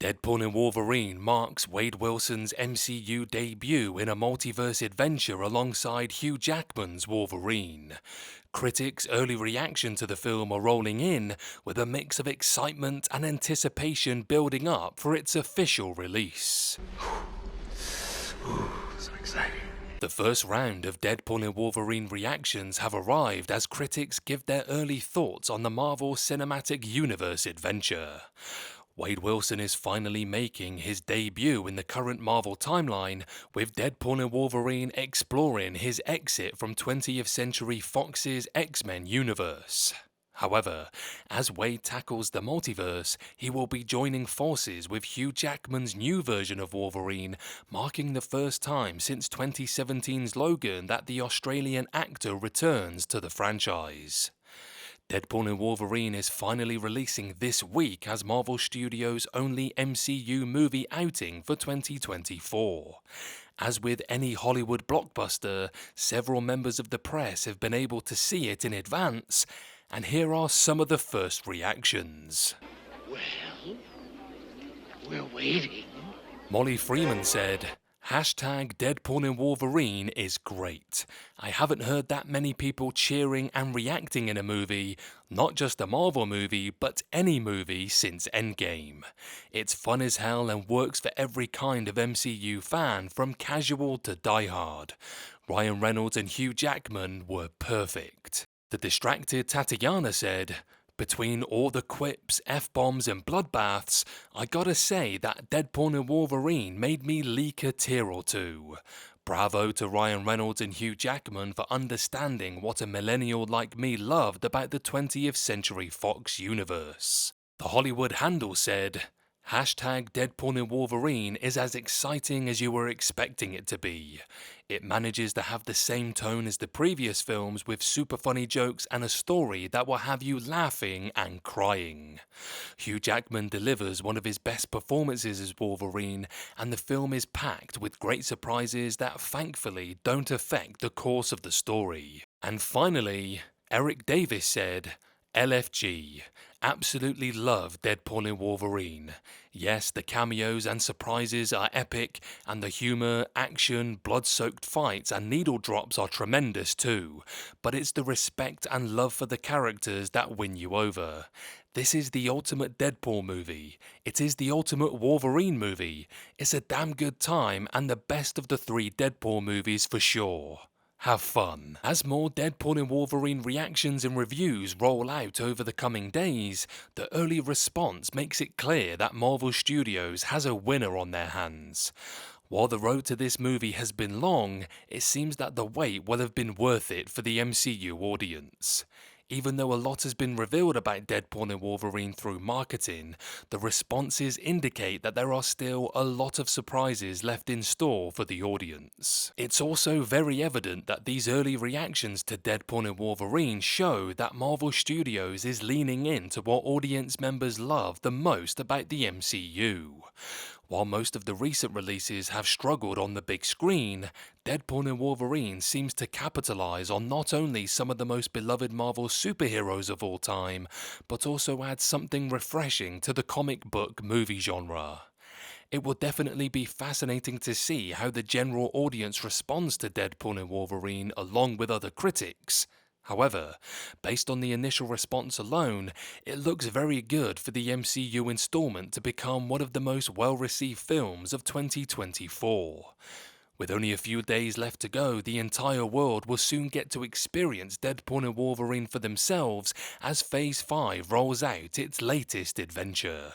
Deadpool and Wolverine marks Wade Wilson's MCU debut in a multiverse adventure alongside Hugh Jackman's Wolverine. Critics' early reaction to the film are rolling in, with a mix of excitement and anticipation building up for its official release. So exciting. The first round of Deadpool and Wolverine reactions have arrived as critics give their early thoughts on the Marvel Cinematic Universe adventure. Wade Wilson is finally making his debut in the current Marvel timeline, with Deadpool and Wolverine exploring his exit from 20th Century Fox's X-Men universe. However, as Wade tackles the multiverse, he will be joining forces with Hugh Jackman's new version of Wolverine, marking the first time since 2017's Logan that the Australian actor returns to the franchise. Deadpool and Wolverine is finally releasing this week as Marvel Studios' only MCU movie outing for 2024. As with any Hollywood blockbuster, several members of the press have been able to see it in advance, and here are some of the first reactions. Well, we're waiting. Molly Freeman said, #Deadpool and Wolverine is great. I haven't heard that many people cheering and reacting in a movie, not just a Marvel movie, but any movie since Endgame. It's fun as hell and works for every kind of MCU fan, from casual to diehard. Ryan Reynolds and Hugh Jackman were perfect. The distracted Tatiana said, between all the quips, F-bombs and bloodbaths, I gotta say that Deadpool and Wolverine made me leak a tear or two. Bravo to Ryan Reynolds and Hugh Jackman for understanding what a millennial like me loved about the 20th Century Fox universe. The Hollywood Handle said, #Deadpool and Wolverine is as exciting as you were expecting it to be. It manages to have the same tone as the previous films, with super funny jokes and a story that will have you laughing and crying. Hugh Jackman delivers one of his best performances as Wolverine, and the film is packed with great surprises that thankfully don't affect the course of the story. And finally, Eric Davis said, LFG. Absolutely love Deadpool and Wolverine. Yes, the cameos and surprises are epic, and the humor, action, blood-soaked fights and needle drops are tremendous too, but it's the respect and love for the characters that win you over. This is the ultimate Deadpool movie. It is the ultimate Wolverine movie. It's a damn good time and the best of the three Deadpool movies for sure. Have fun. As more Deadpool and Wolverine reactions and reviews roll out over the coming days, the early response makes it clear that Marvel Studios has a winner on their hands. While the road to this movie has been long, it seems that the wait will have been worth it for the MCU audience. Even though a lot has been revealed about Deadpool and Wolverine through marketing, the responses indicate that there are still a lot of surprises left in store for the audience. It's also very evident that these early reactions to Deadpool and Wolverine show that Marvel Studios is leaning into what audience members love the most about the MCU. While most of the recent releases have struggled on the big screen, Deadpool and Wolverine seems to capitalize on not only some of the most beloved Marvel superheroes of all time, but also add something refreshing to the comic book movie genre. It will definitely be fascinating to see how the general audience responds to Deadpool and Wolverine along with other critics. However, based on the initial response alone, it looks very good for the MCU installment to become one of the most well-received films of 2024. With only a few days left to go, the entire world will soon get to experience Deadpool and Wolverine for themselves as Phase 5 rolls out its latest adventure.